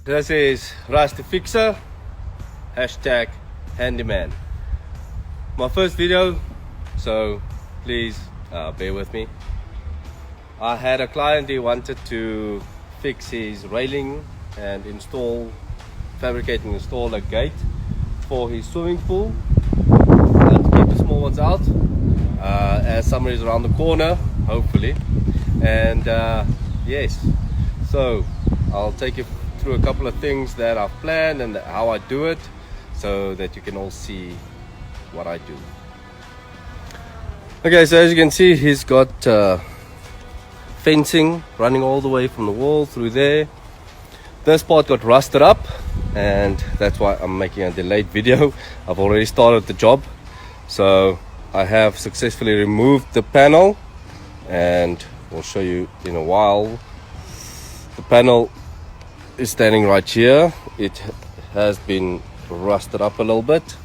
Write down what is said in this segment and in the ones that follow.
This is Rusty Fixer, hashtag handyman. My first video, so please bear with me. I had a client, he wanted to fix his railing and fabricate and install a gate for his swimming pool and to keep the small ones out as summer is around the corner, hopefully. And yes, so I'll take you through a couple of things that I've planned and how I do it, so that you can all see what I do. Okay, so as you can see, he's got fencing running all the way from the wall through there. This part got rusted up, and that's why I'm making a delayed video. I've already started the job, so I have successfully removed the panel, and we'll show you in a while. The panel is standing right here. It has been rusted up a little bit,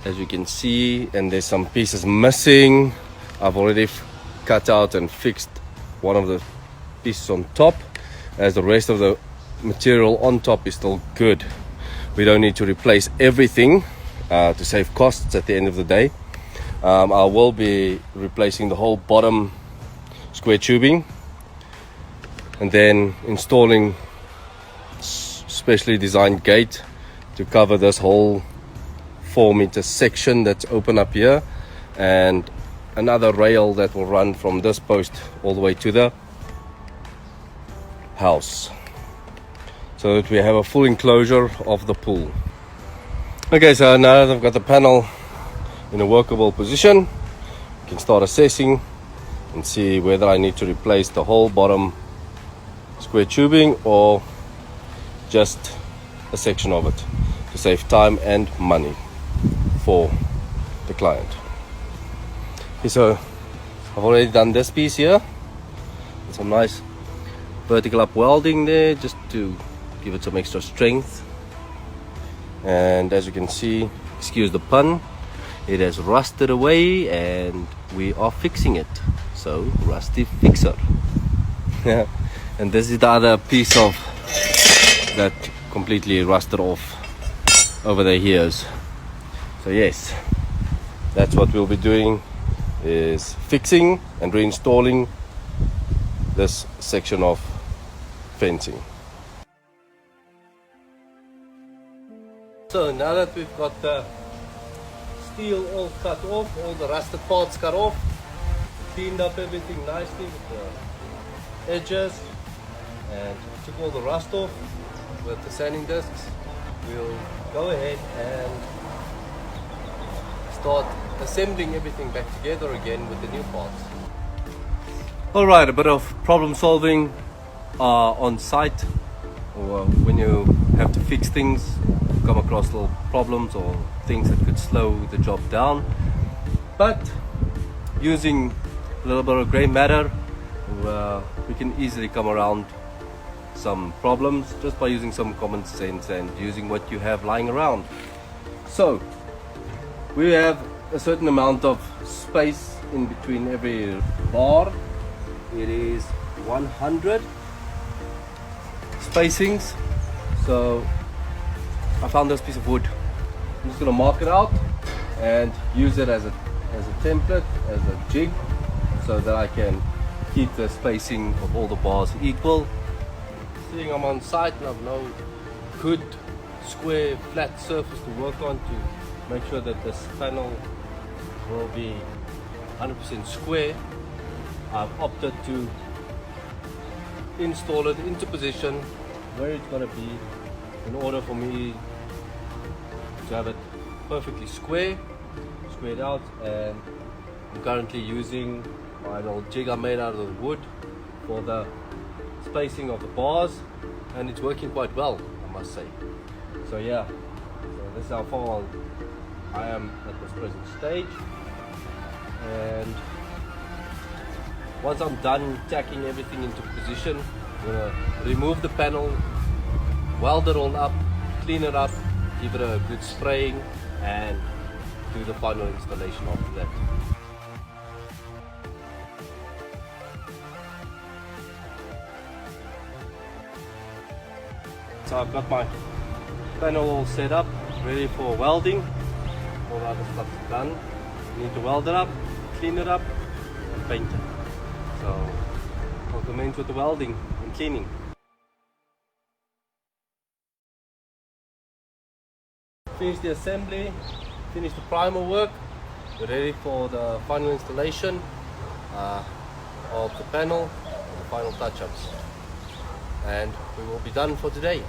as you can see, and there's some pieces missing. I've already cut out and fixed one of the pieces on top, as the rest of the material on top is still good. We don't need to replace everything to save costs at the end of the day. I will be replacing the whole bottom square tubing, and then installing specially designed gate to cover this whole 4-meter section that's open up here, and another rail that will run from this post all the way to the house, so that we have a full enclosure of the pool. Okay, so now that I've got the panel in a workable position, you can start assessing and see whether I need to replace the whole bottom square tubing or just a section of it, to save time and money for the client. Okay, so I've already done this piece here, some nice vertical up welding there just to give it some extra strength. And as you can see, excuse the pun, it has rusted away and we are fixing it. So Rusty Fixer. And this is the other piece of that completely rusted off over the years. So yes, that's what we'll be doing, is fixing and reinstalling this section of fencing. So now that we've got the steel all cut off, all the rusted parts cut off, cleaned up everything nicely with the edges, and took all the rust off with the sanding discs, we'll go ahead and start assembling everything back together again with the new parts. Alright, a bit of problem solving on site, or when you have to fix things, come across little problems or things that could slow the job down. But using a little bit of grey matter, we can easily come around some problems just by using some common sense and using what you have lying around. So we have a certain amount of space in between every bar. It is 100 spacings. So I found this piece of wood. I'm just going to mark it out and use it as a template, as a jig, so that I can keep the spacing of all the bars equal. Seeing I'm on site and I've no good square flat surface to work on to make sure that this panel will be 100% square, I've opted to install it into position where it's going to be, in order for me to have it perfectly squared out. And I'm currently using my little jig I made out of the wood for the spacing of the bars, and it's working quite well, I must say. So yeah, so this is how far I am at this present stage. And once I'm done tacking everything into position, I'm going to remove the panel, weld it all up, clean it up, give it a good spraying, and do the final installation after that. So I've got my panel all set up, ready for welding. All the other stuff is done. You need to weld it up, clean it up, and paint it. So I'll commence with the welding and cleaning. Finish the assembly, finish the primer work. We're ready for the final installation of the panel and the final touch-ups. And we will be done for today.